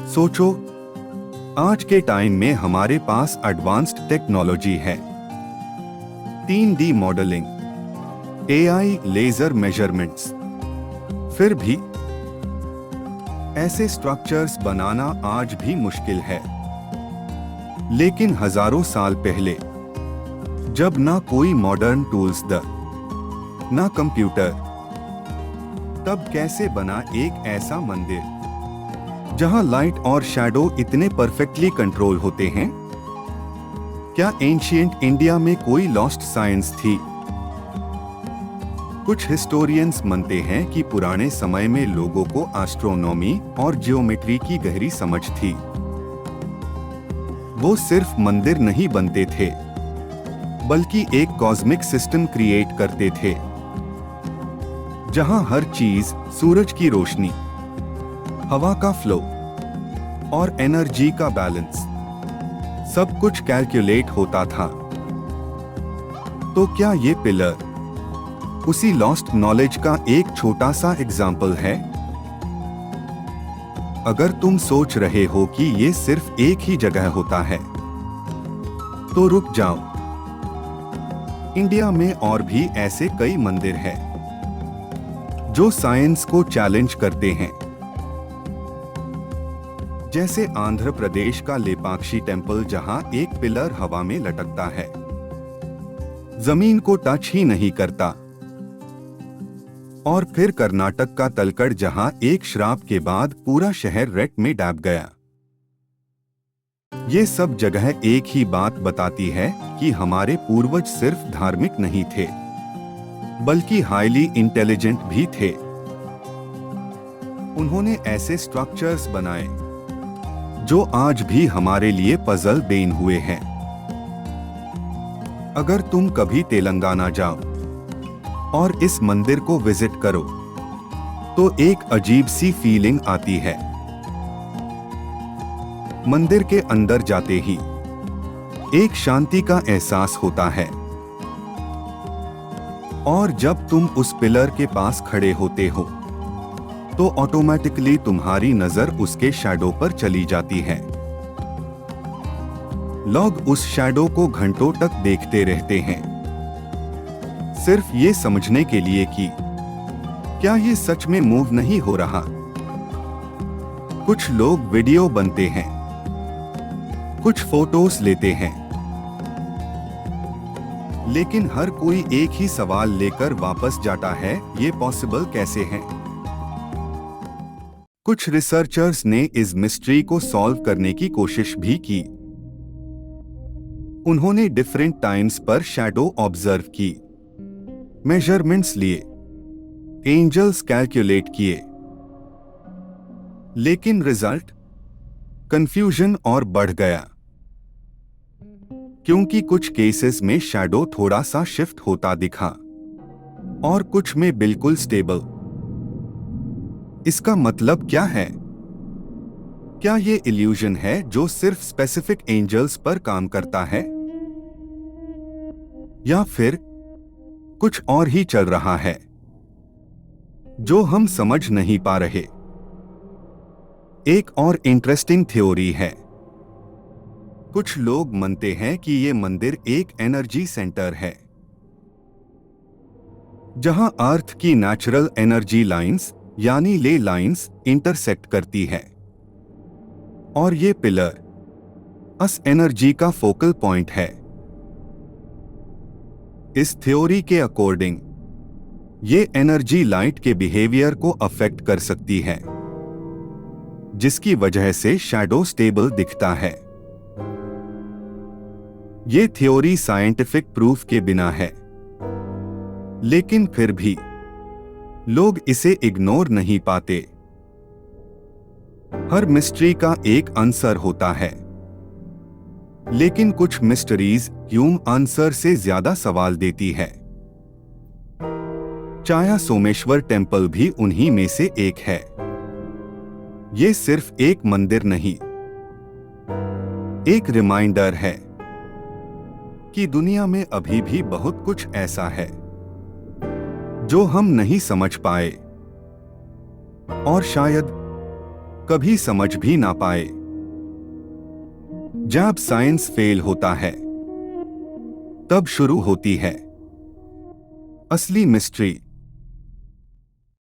सोचो, आज के टाइम में हमारे पास एडवांस्ड टेक्नोलॉजी है, 3D modelling, AI, laser measurements. फिर भी ऐसे स्ट्रक्चर्स बनाना आज भी मुश्किल है। लेकिन हजारों साल पहले, जब ना कोई मॉडर्न टूल्स ना कंप्यूटर, तब कैसे बना एक ऐसा मंदिर जहां लाइट और शैडो इतने परफेक्टली कंट्रोल होते हैं? क्या एंशिएंट इंडिया में कोई लॉस्ट साइंस थी? कुछ हिस्टोरियंस मानते हैं कि पुराने समय में लोगों को एस्ट्रोनॉमी और जियोमेट्री की गहरी समझ थी। वो सिर्फ मंदिर नहीं बनते थे, बल्कि एक कॉस्मिक सिस्टम क्रिएट करते थे, जहां हर चीज, सूरज की रोशनी, हवा का फ्लो और एनर्जी का बैलेंस, सब कुछ कैलकुलेट होता था। तो क्या ये पिलर उसी लॉस्ट नॉलेज का एक छोटा सा एग्जाम्पल है? अगर तुम सोच रहे हो कि ये सिर्फ एक ही जगह होता है, तो रुक जाओ। इंडिया में और भी ऐसे कई मंदिर हैं जो साइंस को चैलेंज करते हैं। जैसे आंध्र प्रदेश का लेपाक्षी टेम्पल, जहां एक पिलर हवा में लटकता है, जमीन को टच ही नहीं करता। और फिर कर्नाटक का तलकड़, जहां एक श्राप के बाद पूरा शहर रेत में डूब गया। ये सब जगह एक ही बात बताती है कि हमारे पूर्वज सिर्फ धार्मिक नहीं थे, बल्कि हाईली इंटेलिजेंट भी थे। उन्होंने ऐसे स्ट्रक्चर्स बनाए जो आज भी हमारे लिए पजल देन हुए हैं। अगर तुम कभी तेलंगाना जाओ और इस मंदिर को विजिट करो, तो एक अजीब सी फीलिंग आती है। मंदिर के अंदर जाते ही एक शांति का एहसास होता है, और जब तुम उस पिलर के पास खड़े होते हो, तो ऑटोमेटिकली तुम्हारी नजर उसके शैडो पर चली जाती है। लोग उस शैडो को घंटों तक देखते रहते हैं, सिर्फ ये समझने के लिए कि क्या ये सच में मूव नहीं हो रहा। कुछ लोग वीडियो बनते हैं, कुछ फोटोज लेते हैं, लेकिन हर कोई एक ही सवाल लेकर वापस जाता है, ये पॉसिबल कैसे है? कुछ रिसर्चर्स ने इस मिस्ट्री को सॉल्व करने की कोशिश भी की। उन्होंने डिफरेंट टाइम्स पर शैडो ऑब्जर्व की, मेजरमेंट्स लिए, एंजल्स कैलकुलेट किए, लेकिन रिजल्ट कंफ्यूजन और बढ़ गया। क्योंकि कुछ केसेस में शैडो थोड़ा सा शिफ्ट होता दिखा और कुछ में बिल्कुल स्टेबल। इसका मतलब क्या है? क्या ये इल्यूजन है जो सिर्फ स्पेसिफिक एंजल्स पर काम करता है, या फिर कुछ और ही चल रहा है जो हम समझ नहीं पा रहे? एक और इंटरेस्टिंग थ्योरी है। कुछ लोग मानते हैं कि ये मंदिर एक एनर्जी सेंटर है, जहां अर्थ की नेचुरल एनर्जी लाइंस यानी ले लाइंस इंटरसेक्ट करती है, और ये पिलर अस एनर्जी का फोकल पॉइंट है। इस थ्योरी के अकॉर्डिंग ये एनर्जी लाइट के बिहेवियर को अफेक्ट कर सकती है, जिसकी वजह से शैडो स्टेबल दिखता है। ये थ्योरी साइंटिफिक प्रूफ के बिना है, लेकिन फिर भी लोग इसे इग्नोर नहीं पाते। हर मिस्ट्री का एक आंसर होता है, लेकिन कुछ मिस्ट्रीज ह्यूम आंसर से ज्यादा सवाल देती है। चाया सोमेश्वर टेम्पल भी उन्हीं में से एक है। ये सिर्फ एक मंदिर नहीं, एक रिमाइंडर है कि दुनिया में अभी भी बहुत कुछ ऐसा है जो हम नहीं समझ पाए, और शायद कभी समझ भी ना पाए। जब साइंस फेल होता है तब शुरू होती है असली मिस्ट्री।